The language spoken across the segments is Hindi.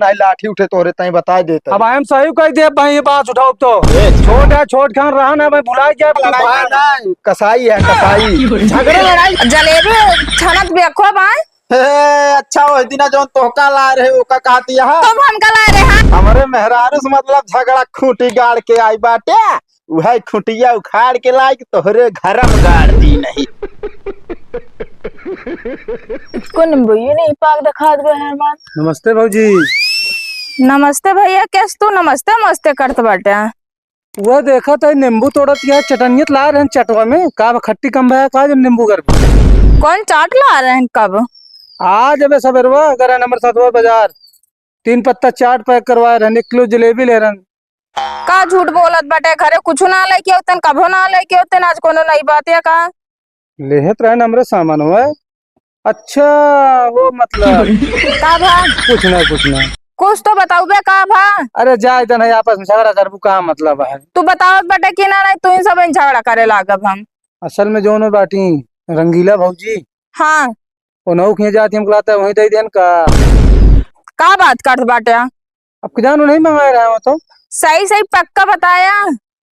नहीं लाठी उठे तोरे तई बता देता। अब हम सही कह दे भाई, ये बात उठाओ तो छोट है, छोट खान रहा ना भाई, भुला गया नहीं कसाई है कसाई। झगड़े लड़ाई जलेबी छनत बेखो भाई। अच्छा वो दिन जो तोहका ला रहे ओका कहती है तुम हमका ला रहे हैं। हमारे मेहरारू से मतलब झगड़ा खूंटी गाड़ के आई बाटे, वह खूंटिया उखाड़ के लाई तोहरे घर में गाड़ दी नहीं। इसको नींबू नहीं पाक दिखा दो मेहरबान। नमस्ते भौजी। नमस्ते भैया, कैस तू नमस्ते मस्ते करत बाटे। वो देखा तो नींबू तोड़त क्या चटनियत ला रहे हैं चटवा में, का खट्टी कम है का जो नींबू कर कौन चाट ला रहे हैं कब? आज अबे सबेरवा अगर नंबर 7 बाजार 3 पत्ता चाट पैक करवाए रहने, 1 किलो जलेबी ले रहे। का झूठ बोलत बाटे, घरे कुछ ना लेके होतन, कभो ना लेके होतन, आज कोनो नई बात है का? लेहत रहे हमरे सामान हुआ। अच्छा वो मतलब का भा कुछ नहीं कुछ तो बताऊ बे का भा। अरे जा इधर नहीं, आपस में झगड़ा करबू का मतलब है। तू बतावत बाटे कि ना नहीं, तू इन सब झगड़ा करे लागब हम। असल में जो बाटी रंगीला भौजी हाँ नौ खींच जाती हमको लाता है वही दे देन का बात करत बाटे? अब जानो नहीं मंगा रहे हो तो सही सही पक्का बताया।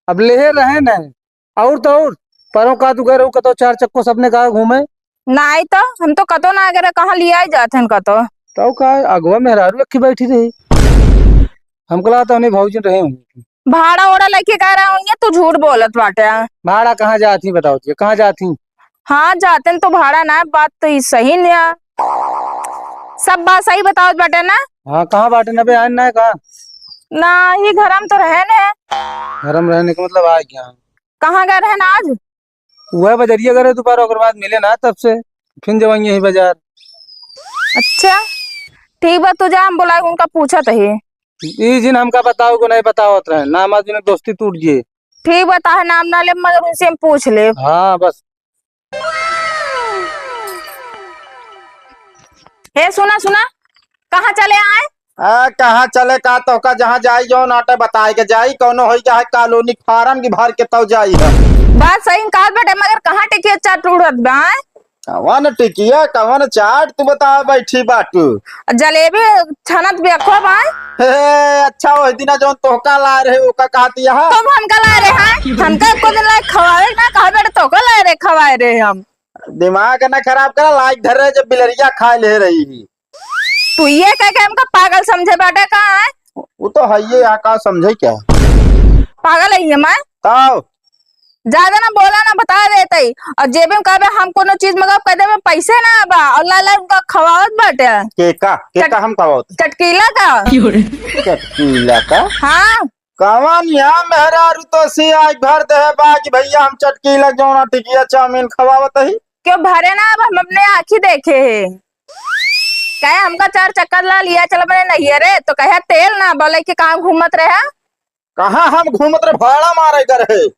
अब ले रहे न और तो और परों का तू कह कतो 4 चक्को सबने कहा घूमे नहीं तो हम तो कतो ना अगर कहाँ लिया ही जाते हैं कतो। तो का अगवा मेहरारू रखी बैठी रही, हमको लाता नहीं भौजी रहे होंगे। भाड़ा ओड़ा लेके कह रहा हूँ, तू झूठ बोलत बाटे। भाड़ा कहाँ जाती बताओ तुझे, कहाँ जाती? हाँ जाते हैं तो भाड़ा ना, बात तो ये सही नहीं है, सब बात सही बताओ बाटे ना। हाँ कहाँ बाटे न बे, आन ना कहाँ ना ही घर हम तो रहे ने। घर में रहने का मतलब आ गया। कहाँ गए रहे ना आज? वह बजरिया करे दोपहर ओकर बाद मिले ना, तब से फिर जब यही बाजार। अच्छा ठीक बा, तू जा, हम बुलाए उनका पूछा तो ही। इस दिन हमका बताओ को नहीं बताओ रहे नाम आज दोस्ती टूट गई। ठीक बता है नाम ना ले, मगर उनसे हम पूछ ले। हाँ बस। हे सुना सुना, कहाँ चले आए? कहाँ चले का तो का जहाँ जाई जो नाटे बताए के जाई, कोनो होई जाए कॉलोनी फार्म की भर के तो जाई है। बात सही कहा बेटे, मगर कहाँ टिकिया चाट उड़त बा? कवन टिकिया कवन चाट तू बता बैठी बाटू। जलेबी छनत बेखो बा। अच्छा वो दिन जो तोहका ला रहे ओका कहती है तुम हमका ला रहे हैं, हमका को दिन ला खवाए ना, कहा बेटे तो को ला रहे खवाए रहे हम। दिमाग ना खराब करा, लाइक धर रहे जब बिलरिया खा ले रही। तू ये कह के हमका पागल समझे बाटे का है? वो तो है ये का समझे क्या पागल है ये मैं? ताओ ज्यादा ना बोला ना, बता देते ही। और जेबे में कहबे हम कोनो चीज मंगाओ कह देबे पैसे ना बा, और ला ला उनका खवावत बाटे। केका हम कवाओ चटकीला का? चटकीला का? हाँ कवन यहाँ मेहरारू तो सी आज भर दे बाकी भैया हम चटकीला जोना टिकिया चाउमीन खवावत ही। क्यों भरे ना, अब हम अपने आँखी देखे है। कहे हमका 4 चक्कर ला लिया चल मैंने नहीं है रे, तो कहे तेल ना बोले कि कहाँ घूमत रहे। कहाँ हम घूमत रहे, भाड़ा मारे करे।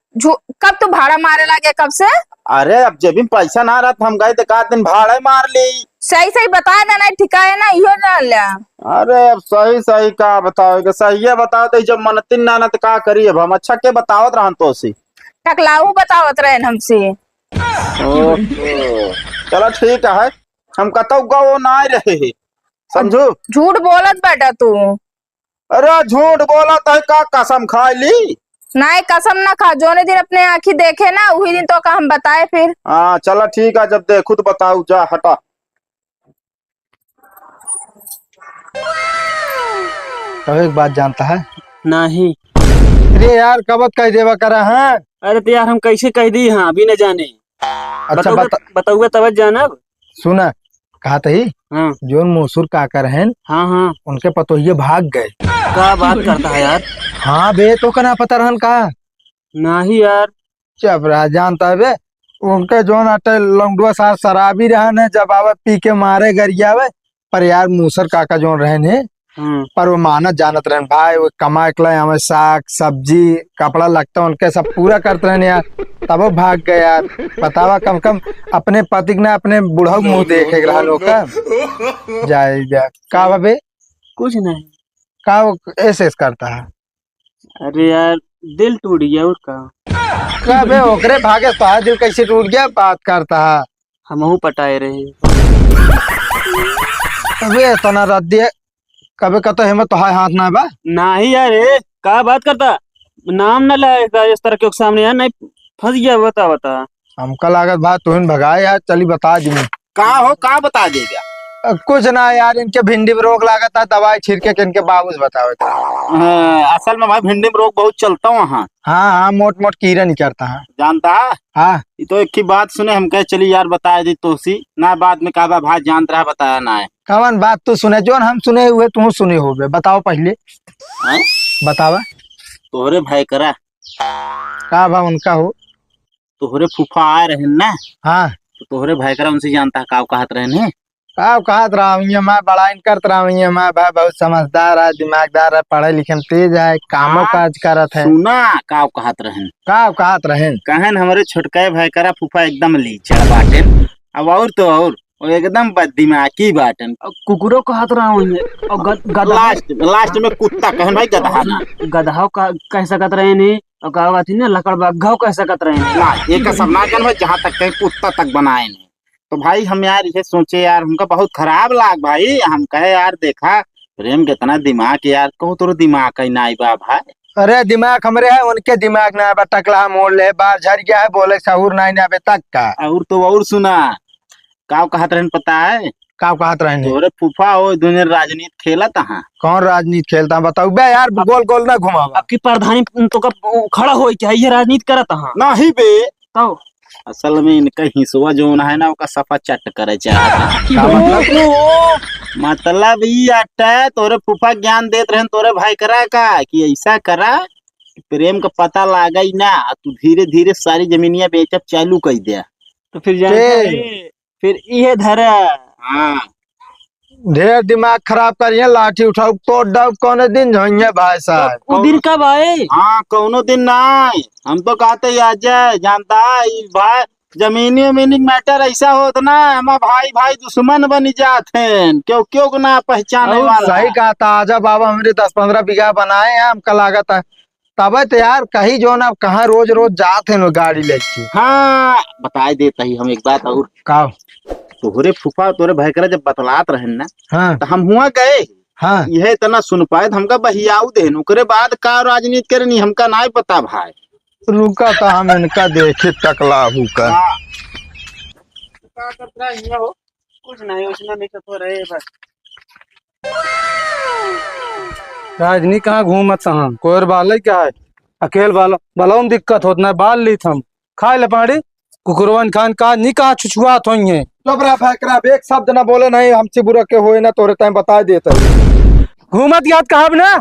कब तू भाड़ा मारे लगे, कब से? अरे अब जब भी पैसा ना रहा हम गए तो 1 दिन भाड़े मार ली। सही सही बता देना, ठिकाए ना इहो ना लिया। अरे अब सही सही का बताओ, सही है बताओ तो जब मनतिन नाना तो का करिए हम। अच्छा के बतावत रहन तो सी टकलाऊ बतावत रहे हमसे। चलो ठीक है, हम कतो गो ना रहे समझो। झूठ बोलत बेटा तू। अरे झूठ बोला तो का कसम खा ली? नहीं कसम ना खा, जोने दिन अपने आँखी देखे ना वही दिन तो का हम बताए फिर। हाँ चलो ठीक है, जब देखू तो बताऊ, जा हटा। तो एक बात जानता है नहीं? अरे यार कबत कह देवा करा है। अरे तो यार हम कैसे कह दी, हाँ अभी न जाने। अच्छा बताऊंगा तब जानब। सुना कहा ही हाँ जोन मसूर काकर हैं हाँ हाँ उनके पतोहिए भाग गए। क्या बात करता है यार? हाँ बे तो कना पता रहन का? नहीं यार। जब रह जानता है बे, उनके जोन अटे लौंडुआ सार शराबी रहन है, जब आवे पी के मारे गरियावे। पर यार मूसर काका जोन रहन है पर वो मानत जानत रहन भाई, वो कमा के लाए हमें साग सब्जी कपड़ा लगता उनके सब पूरा करते रहन यार, तब वो भाग गए यार। बतावा कम कम अपने पति ने अपने बुढ़ा मुंह देखे रहन का जाए जा का बे? कुछ नहीं। का वो ऐसे करता है? अरे यार दिल टूट गया और का बे ओकरे भागे तो दिल कैसे टूट गया, बात करता है। हम पटाए रहे अबे इतना रद्दी कबे कतो हिम्मत तो हाय हाथ ना बा। नहीं यार, ये क्या बात करता, नाम न लाएगा इस तरह के सामने यार, नहीं फंस गया। बता बता। हमका लागत भाई तू भगाए यार, चली बता दी। का हो का बता देगा। कुछ ना यार, इनके भिंडी में रोग लागत है, दवाई छिड़के के इनके बाबूस बताओ। असल में भाई भिंडी में रोग बहुत चलता हूँ वहाँ। हाँ हाँ, मोट मोट कीड़ा निकलता है। जानता है हाँ ये तो एक ही बात सुने हम कहे चली यार बताया दी तो सी ना, बाद में कहा भाई जानता रहा बताया ना है। कवन बात तू सुने, जो हम सुने हुए तू सुने हो बे, बताओ पहले। हैं? बतावा तोहरे भाई करा का बा उनका हो। तोहरे फूफा आए रहे ना, हाँ तो तोहरे भाई करा उनसे जानता है का कहत रहे ने। का कहत रहा हूँ मैं, बड़ा इन करत रहा हूँ मैं भाई, बहुत समझदार है, दिमागदार है, पढ़े लिखे में तेज है, कामों हाँ। काज करत है। सुना का कहत रहे, का कहत रहे। कहन हमारे छोटका भाई करा फूफा एकदम लीचड़ बाटे। अब और तो और वो एकदम बददिमागी बाटन। कुकुरों का हाथ रहा हूँ और लास्ट में कुत्ता कहन भाई गधा ना। गधाओं का कैसा कत रहे ने, और कहा बात ना लकड़बग्घाओं कैसा कत रहे ने। ना एक सब ना कहन भाई, जहाँ तक कहीं कुत्ता तक बनाए ने। तो भाई हम यार ये सोचे यार हमका बहुत खराब लाग भाई। हम कहे यार देखा प्रेम कितना दिमाग यार, कहूँ तो दिमाग कहीं ना बा भाई। अरे दिमाग हमरे है, उनके दिमाग ना बा, टकला मोड़ ले बार झड़ गया है, बोले सहूर नहीं अबे तक का। और तो और सुना का कहत रहन पता है, का कहत रहे। तोरे फूफा हो दुनिया राजनीति खेला तहा। कौन राजनीति खेलता बताओ बे यार, गोल गोल ना घुमावा। अब की प्रधानी तो का खड़ा हो क्या ये राजनीति करत हाँ नहीं बे, तो असल में इनका हिस्सा जो है ना ओका सफा चट करे चाहता। का मतलब? मतलब ये अट्टा तोरे फूफा ज्ञान देत रहन तोरे भाई करा का कि ऐसा करा कि प्रेम का पता लागा ही ना, तू धीरे धीरे सारी जमीनियां बेचब चालू कर दिया। तो फिर जाने फिर ये धरा। हाँ ढेर दिमाग खराब करिए, लाठी उठाओ तो डब कौन दिन झोइए भाई साहब। वो दिन कब आए? हाँ कौनो दिन ना, हम तो कहते ही आ जाए। जानता है भाई जमीनी उमीनी मैटर ऐसा होता ना, हम भाई भाई दुश्मन बन जाते हैं, क्यों क्यों ना पहचाने वाला। सही कहा था, आजा बाबा हमारे 10-15 बीघा बनाए हैं, हमका लागत है तब तो यार कहीं जो ना कहाँ रोज रोज जाते हैं गाड़ी लेके। हाँ बताए देता ही हम एक बात और। का तोहरे फूफा तोरे भाई करा जब बतलात रहे ना, हाँ तो हम हुआ गए हाँ यह इतना सुन पाए हमका बहियाऊ देन, ओकरे बाद का राजनीति करनी हमका नहीं पता भाई। रुका था हम इनका देखे टकला हुका। हाँ। कुछ नहीं उसमें नहीं तो रहे बस। राजनी कहाँ घूमत सहा कोयर बाल क्या है, अकेल बालो बालों में दिक्कत होत ना, बाल ली थम खाए ले पाड़ी कुकुरवन खान का नहीं कहा छुछुआ तो है। चुपरा फैकरा एक शब्द ना बोले, नहीं हमसे बुरा के होए ना तोरे टाइम बता देता। घूमत याद कहा ना,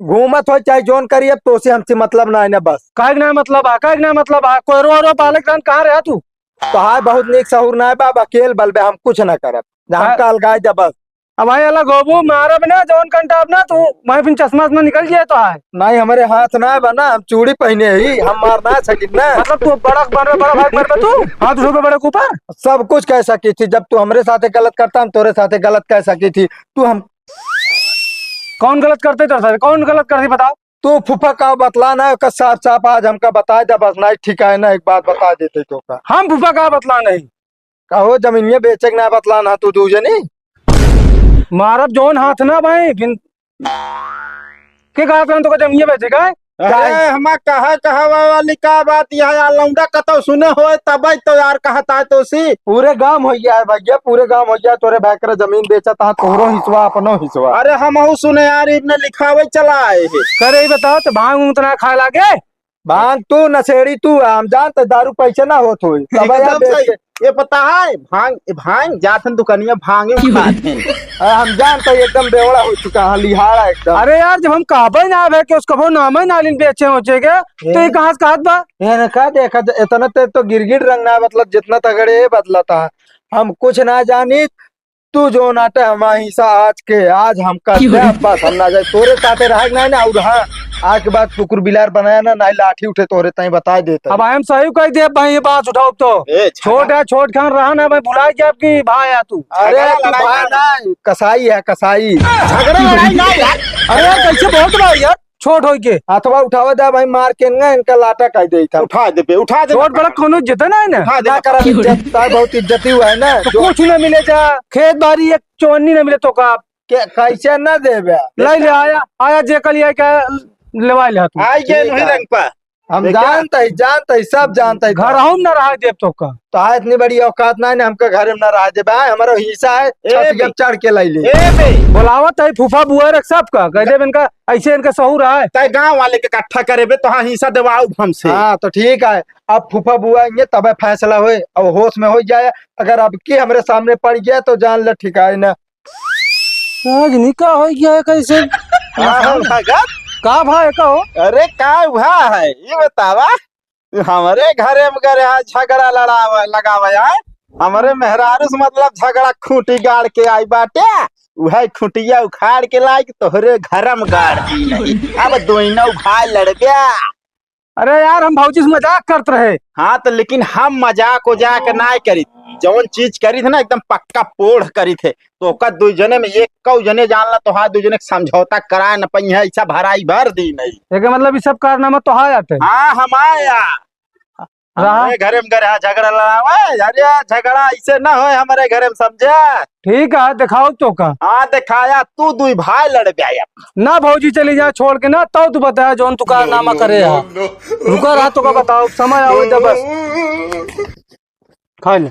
घूमत हो चाहे जोन करी, अब तो से हमसे मतलब ना है ना बस। काहे ना मतलब आ, काहे ना मतलब आ, कोई रो बालक खान कहाँ रहा तू? तो हाय बहुत नेक सहूर ना है बाब, अकेल बल बे हम कुछ ना करब, हम काल गाय जब बस। अब भाई अलग गोबू मारा बिना जौन कंटा अपना तू मैं फिर चश्मा से निकल जाए तो है। नहीं हमारे हाथ ना है बना, हम चूड़ी पहने ही, हम मार ना सकिन ना। मतलब तू बड़ा बड़ा भाई कर तू हाथ उठो बड़े के ऊपर सब कुछ कह सकी थी, जब तू हमारे साथे गलत करता हम तोरे साथे गलत कह सकी थी। तू हम कौन गलत करते तेरे साथ, कौन गलत करती बताओ। तू फूफा का बतला ना का साफ साफ आज हमका बता दे बस। नहीं ठीक है ना, एक बात बता देते तो का हम फूफा कहा बतला नहीं, कहो जमीनिया बेचे ना बतला ना तू दूजे नहीं मारब जौन हाथ ना भाई फिर के कहा तो जमीन बेचेगा। अरे हम कहा वाली का बात यहाँ यार लौंडा कतो सुने हो तब तो यार कहता है तो सी पूरे गांव हो गया है भैया, पूरे गांव हो गया तोरे भाई कर जमीन बेचा था, तोरो हिस्सा अपनो हिस्सा। अरे हम सुने यार इतने लिखावे चला आए है। करे बताओ तो भांग उतना खाए लागे। भांग तू नशेड़ी तू, हम जानते दारू पैसे ना होत होई तब यार एकदम सही। ये पता है भांग भांग जाथन दुकानिया भांगे उठाते हैं। हम जानते एकदम बेवड़ा हो चुका है, लिहाड़ा एकदम। अरे यार जब हम काबे ना है कि उसको वो नाम है नालिन बेचे होचे के तो ये कहां से कहत बा। ये ना का देखा इतना तो गिरगिट रंग ना, मतलब जितना तगड़े ये बदला था। हम कुछ ना जानी, तू जो नाटे हमारा हिस्सा आज के आज हम कर दे बस, हम ना जाए तोरे साथे रह ना ना। और हाँ आज के बाद कुकुर बिलार बनाया ना, नहीं लाठी उठे तोरे ताई बता देता। अब हम सही कह दे भाई, ये बात उठाओ तो छोट है छोट खान रहा ना, मैं भुला गया आपकी भाई है तू। अरे तू भाई ना कसाई है कसाई, झगड़ा लड़ाई ना यार। अरे यार कैसे बहुत भाई यार छोट हो के अथवा उठावा दे भाई, मार के ना इनका लाटा कह दे था। उठा दे पे उठा दे। छोट बड़ा कोनो इज्जत है ना उठा दे ना करा इज्जत, बहुत इज्जती हुआ है ना। तो कुछ न मिले जा खेत बाड़ी एक चौनी न मिले तो का कैसे न देबे? ले ले आया आया जे कलिया के लेवा ले तू। आई गए ठीक वही है। रंग पर। हम देखा? जानते ही सब जानते ही। घर हम न रहा देव तो का। तो है इतनी बड़ी औकात ना है हमके घर में न रह दे भाई, हमारा हिस्सा है, छत बे। चढ़ के ले ले। ए बे बुलावत है फूफा बुआ रख सब का कह दे इनका ऐसे इनका सहूर है। तय गांव वाले के इकट्ठा करे बे तो हाँ हिस्सा देवाओ हमसे। हाँ तो ठीक है, अब फूफा बुआ आएंगे तब फैसला होए, अब होश में हो जाए। अगर अब के हमारे सामने पड़ गया तो जान ले ठिकाए ना। राजनी का हो गया है कैसे? हाँ, भगत का भाई का हो? अरे का हुआ है ये बतावा। हमारे घरे में करे है झगड़ा लड़ावा लगावा है। हमारे मेहरारू से मतलब झगड़ा खूंटी गाड़ के आई बाटे, वह खूंटिया उखाड़ के लाई तोहरे घर में गाड़ दी नहीं। अब दोनों भाई लड़ गया। अरे यार हम भौजी से मजाक करते रहे। हाँ तो लेकिन हम मजाक उजाक ना करी, जौन चीज करी थे ना एकदम पक्का पोढ़ करी थे। तो ओका दू जने में एक कौ जने जानला तो हाँ दू जने के समझौता करा न पई है, ऐसा भराई भर दी नहीं। एक मतलब ये सब कारनामा तो है आते। हाँ हम आया हमारे घरे में करे झगड़ा लड़ावा। अरे झगड़ा ऐसे ना हो हमारे घरे में, समझा? ठीक है दिखाओ तो का। हाँ दिखाया, तू दुई भाई लड़ गया। ना भौजी चली जा छोड़ के ना तो तू बताया जोन तू कारनामा करे है। रुका रहा तो का बताओ समय आओ जब बस खा ले।